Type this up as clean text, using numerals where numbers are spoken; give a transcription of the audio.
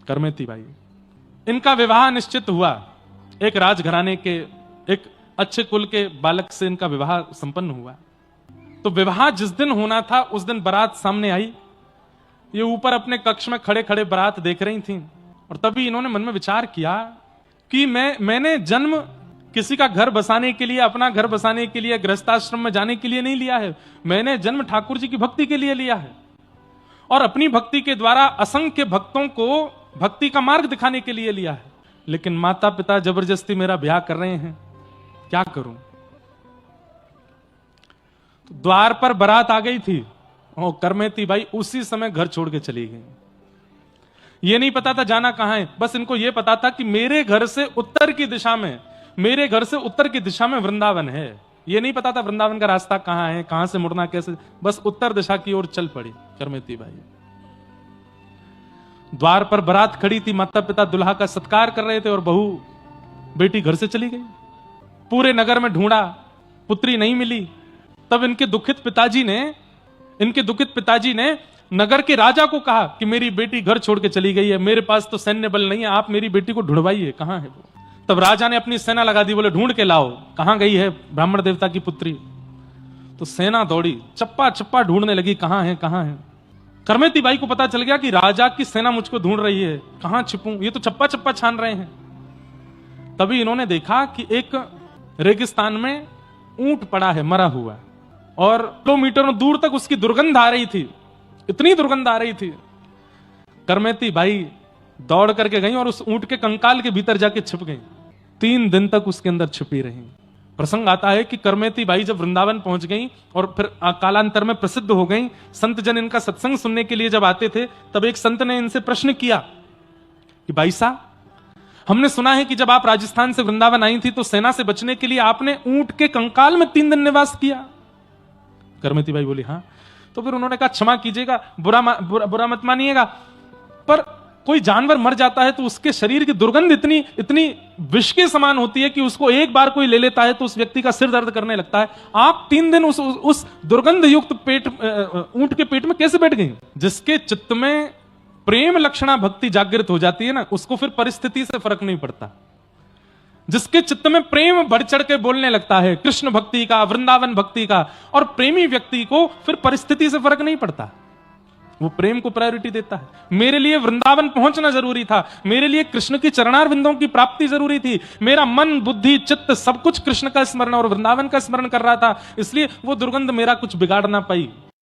Karmeti by, इनका विवाह निश्चित हुआ। एक राजघराने के एक अच्छे कुल के बालक से इनका विवाह संपन्न हुआ। तो विवाह जिस दिन होना था उस दिन बारात सामने आई। ये ऊपर अपने कक्ष में खड़े खड़े बारात देख रही थीं और तभी इन्होंने मन में विचार किया कि मैंने जन्म किसी का घर बसाने के लिए, अपना घर बसाने के लिए, गृहस्थाश्रम में जाने के लिए नहीं लिया है। मैंने जन्म ठाकुर जी की भक्ति के लिए लिया है और अपनी भक्ति के द्वारा असंख्य भक्तों को भक्ति का मार्ग दिखाने के लिए लिया है। लेकिन माता पिता जबरदस्ती मेरा ब्याह कर रहे हैं, क्या करूं? तो द्वार पर बारात आ गई थी और करमेती बाई उसी समय घर छोड़ के चली गई। ये नहीं पता था जाना कहां है, बस इनको ये पता था कि मेरे घर से उत्तर की दिशा में वृंदावन है। ये नहीं पता था वृंदावन का रास्ता कहां है, कहां से मुड़ना कैसे, बस उत्तर दिशा की ओर चल पड़ी करमेती बाई। द्वार पर बारात खड़ी थी, माता पिता दुल्हा का सत्कार कर रहे थे और बहू बेटी घर से चली गई। पूरे नगर में ढूंढा, पुत्री नहीं मिली। तब इनके दुखित पिताजी ने नगर के राजा को कहा कि मेरी बेटी घर छोड़ के चली गई है, मेरे पास तो सैन्य बल नहीं है, आप मेरी बेटी को ढूंढवाइए, कहां है वो? तब राजा ने अपनी सेना लगा दी, बोले ढूंढ के लाओ, कहां गई है ब्राह्मण देवता की पुत्री? तो सेना दौड़ी, चप्पा चप्पा ढूंढने लगी, कहां है कहां है। करमेती बाई को पता चल गया कि राजा की सेना मुझको ढूंढ रही है, कहां छिपूं, ये तो चप्पा चप्पा छान रहे हैं। तभी इन्होंने देखा कि एक रेगिस्तान में ऊंट पड़ा है मरा हुआ और किलोमीटरों दूर तक उसकी दुर्गंध आ रही थी, इतनी दुर्गंध आ रही थी। करमेती बाई दौड़ करके गई और उस ऊंट के कंकाल के भीतर जाके छिप गई। 3 दिन तक उसके अंदर छिपी रही। प्रसंग आता है कि करमेती बाई जब वृंदावन पहुंच गई और फिर कालांतर में प्रसिद्ध हो गई, संत जन इनका सत्संग सुनने के लिए जब आते थे तब एक संत ने इनसे प्रश्न किया कि भाई साहब, हमने सुना है कि जब आप राजस्थान से वृंदावन आई थी तो सेना से बचने के लिए आपने ऊंट के कंकाल में 3 दिन निवास किया। करमेती बाई बोली हाँ। तो फिर उन्होंने कहा क्षमा कीजिएगा, बुरा मत मानिएगा, पर कोई जानवर मर जाता है तो उसके शरीर की दुर्गंध इतनी विष के समान होती है कि उसको एक बार कोई ले लेता है तो उस व्यक्ति का सिर दर्द करने लगता है। आप 3 दिन उस दुर्गंध युक्त ऊंट के पेट में कैसे बैठ गई? जिसके चित्त में प्रेम लक्षणा भक्ति जागृत हो जाती है ना, उसको फिर परिस्थिति से फर्क नहीं पड़ता। जिसके चित्त में प्रेम बढ़ चढ़ के बोलने लगता है कृष्ण भक्ति का, वृंदावन भक्ति का, और प्रेमी व्यक्ति को फिर परिस्थिति से फर्क नहीं पड़ता, वो प्रेम को प्रायोरिटी देता है। मेरे लिए वृंदावन पहुंचना जरूरी था, मेरे लिए कृष्ण की चरणारविंदों की प्राप्ति जरूरी थी। मेरा मन बुद्धि चित्त सब कुछ कृष्ण का स्मरण और वृंदावन का स्मरण कर रहा था, इसलिए वो दुर्गंध मेरा कुछ बिगाड़ ना पाई।